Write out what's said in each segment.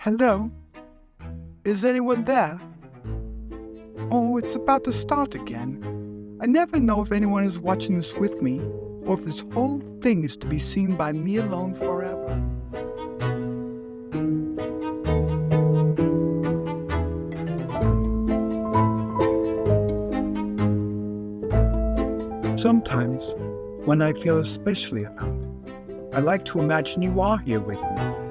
Hello? Is anyone there? Oh, it's about to start again. I never know if anyone is watching this with me, or if this whole thing is to be seen by me alone forever. Sometimes, when I feel especially alone, I like to imagine you are here with me.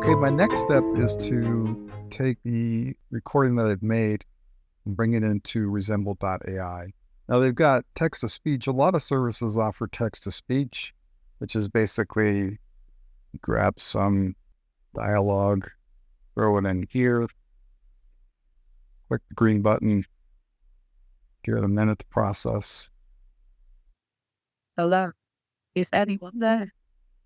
Okay, my next step is to take the recording that I've made and bring it into resemble.ai. Now they've got text-to-speech. A lot of services offer text-to-speech, which is basically grab some dialogue, throw it in here, click the green button, give it a minute to process. Hello, is anyone there?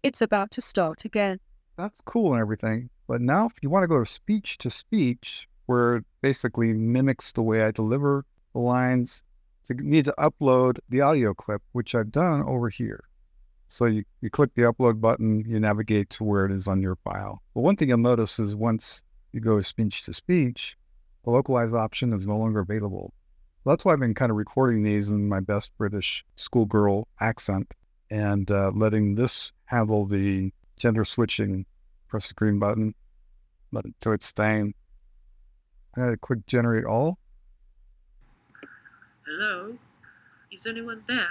It's about to start again. That's cool and everything, but now if you want to go to speech-to-speech, where it basically mimics the way I deliver the lines, so you need to upload the audio clip, which I've done over here. So you click the upload button, you navigate to where it is on your file. But one thing you'll notice is once you go to speech-to-speech, the localized option is no longer available. So that's why I've been kind of recording these in my best British schoolgirl accent and letting this handle the gender switching. Press the green button, let it do its thing. I'm going to click generate all. Hello, is anyone there?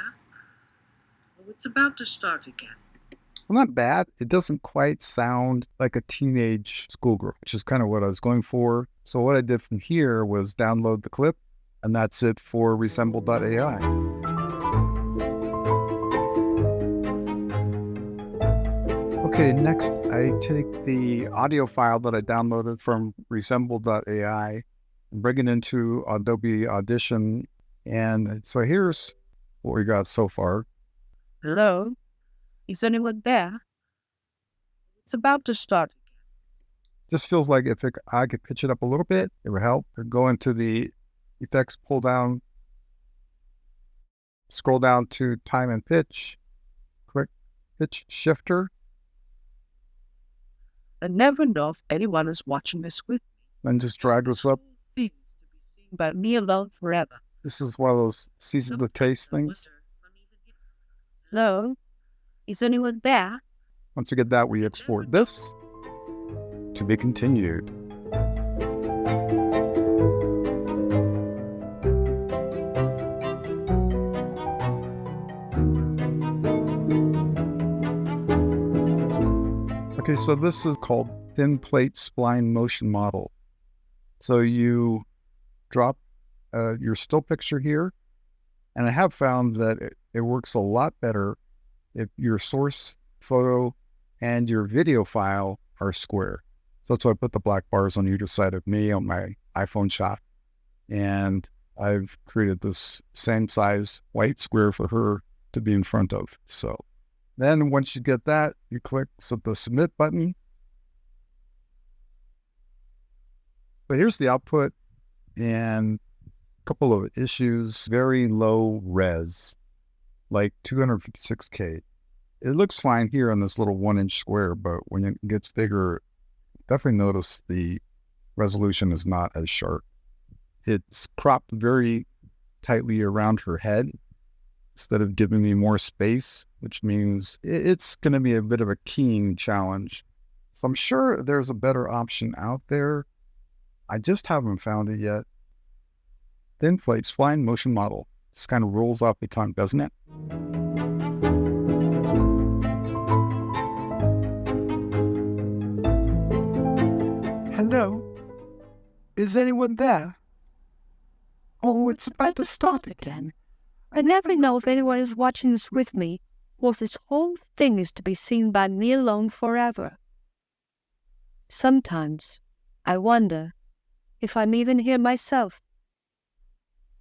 Oh, it's about to start again. Well, not bad. It doesn't quite sound like a teenage schoolgirl, which is kind of what I was going for. So what I did from here was download the clip, and that's it for resemble.ai. Okay, next I take the audio file that I downloaded from resemble.ai and bring it into Adobe Audition. And so here's what we got so far. Hello, is anyone there? It's about to start again. Just feels like if I could pitch it up a little bit, it would help. Go into the effects pull down, scroll down to time and pitch, click pitch shifter. I never know if anyone is watching this with me. And just drag this up. Things to be seen by me alone forever. This is one of those season the taste things. Hello, is anyone there? Once you get that, we export this to be continued. Okay, so this is called thin plate spline motion model. So you drop your still picture here, and I have found that it works a lot better if your source photo and your video file are square. So that's why I put the black bars on either side of me on my iPhone shot. And I've created this same size white square for her to be in front of. So then once you get that, you click the submit button. But here's the output and a couple of issues. Very low res, like 256K. It looks fine here on this little 1-inch square, but when it gets bigger, definitely notice the resolution is not as sharp. It's cropped very tightly around her head instead of giving me more space, which means it's going to be a bit of a keying challenge. So I'm sure there's a better option out there. I just haven't found it yet. Thin plate spline motion model. Just kind of rolls off the tongue, doesn't it? Hello? Is anyone there? Oh, it's about to start again. I never know if anyone is watching this with me, or if this whole thing is to be seen by me alone forever. Sometimes I wonder if I'm even here myself.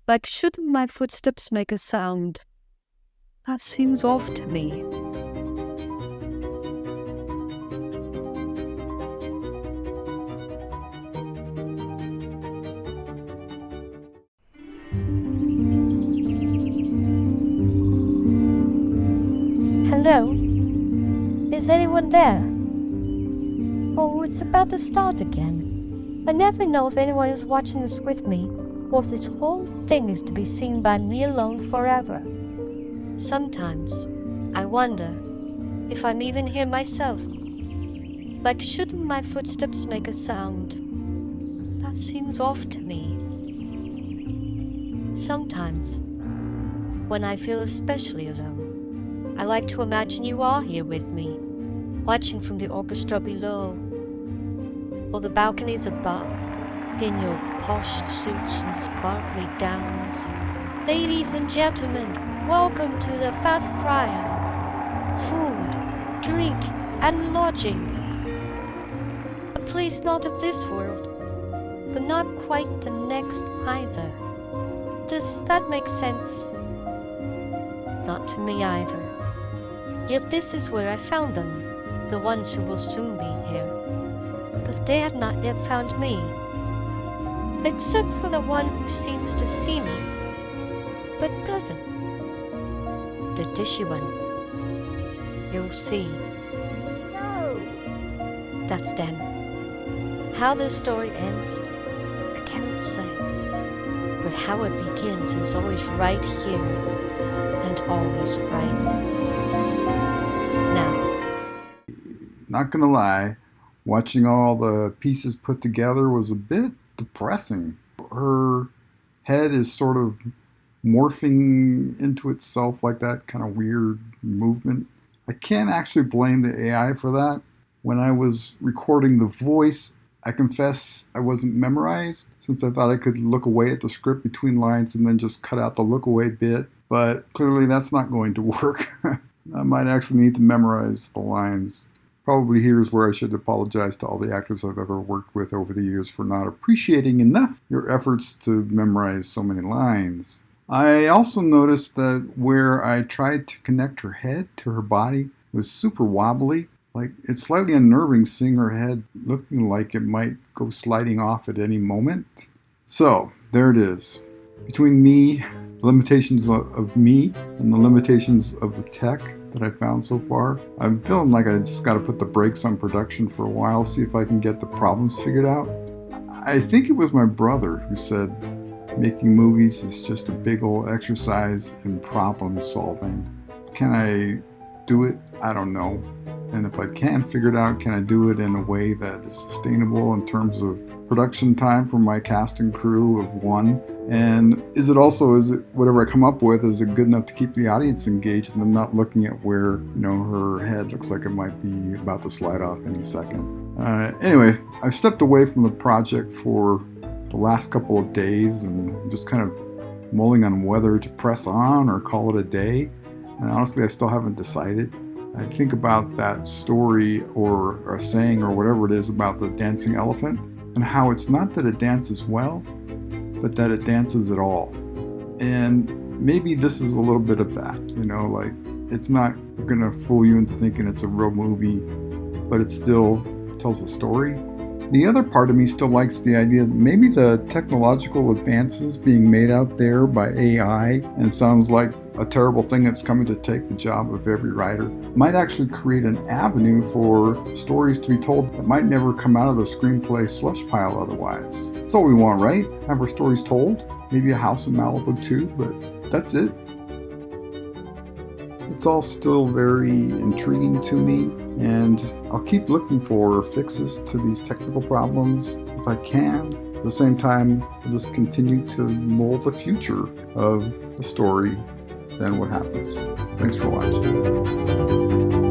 Like, shouldn't my footsteps make a sound? That seems off to me. Hello, Is anyone there? Oh, it's about to start again. I never know if anyone is watching this with me, or if this whole thing is to be seen by me alone forever. Sometimes I wonder if I'm even here myself. Like, shouldn't my footsteps make a sound? That seems off to me. Sometimes, when I feel especially alone, I like to imagine you are here with me, watching from the orchestra below, or the balconies above, in your posh suits and sparkly gowns. Ladies and gentlemen, welcome to the Fat Friar. Food, drink, and lodging. A place not of this world, but not quite the next either. Does that make sense? Not to me either. Yet this is where I found them, the ones who will soon be here. But they have not yet found me, except for the one who seems to see me, but doesn't. The dishy one. You'll see. No. That's them. How this story ends, I cannot say. But how it begins is always right here, and always right now. Not gonna lie, watching all the pieces put together was a bit depressing. Her head is sort of morphing into itself, like that kind of weird movement. I can't actually blame the AI for that. When I was recording the voice, I confess I wasn't memorized, since I thought I could look away at the script between lines and then just cut out the look away bit. But clearly that's not going to work. I might actually need to memorize the lines. Probably here's where I should apologize to all the actors I've ever worked with over the years for not appreciating enough your efforts to memorize so many lines. I also noticed that where I tried to connect her head to her body was super wobbly. Like, it's slightly unnerving seeing her head looking like it might go sliding off at any moment. So, there it is. Between me, the limitations of me, and the limitations of the tech that I found so far, I'm feeling like I just got to put the brakes on production for a while, see if I can get the problems figured out. I think it was my brother who said making movies is just a big old exercise in problem solving. Can I do it? I don't know. And if I can figure it out, can I do it in a way that is sustainable in terms of production time for my cast and crew of one? And is it whatever I come up with, is it good enough to keep the audience engaged and them not looking at where, her head looks like it might be about to slide off any second? Anyway, I've stepped away from the project for the last couple of days and just kind of mulling on whether to press on or call it a day. And honestly, I still haven't decided. I think about that story or a saying or whatever it is about the dancing elephant and how it's not that it dances well, but that it dances at all. And maybe this is a little bit of that, like it's not going to fool you into thinking it's a real movie, but it still tells a story. The other part of me still likes the idea that maybe the technological advances being made out there by AI, and sounds like a terrible thing that's coming to take the job of every writer, might actually create an avenue for stories to be told that might never come out of the screenplay slush pile otherwise. That's all we want, right? Have our stories told. Maybe a house in Malibu too, but that's it. It's all still very intriguing to me, and I'll keep looking for fixes to these technical problems if I can. At the same time, I'll just continue to mold the future of the story, then what happens. Thanks for watching.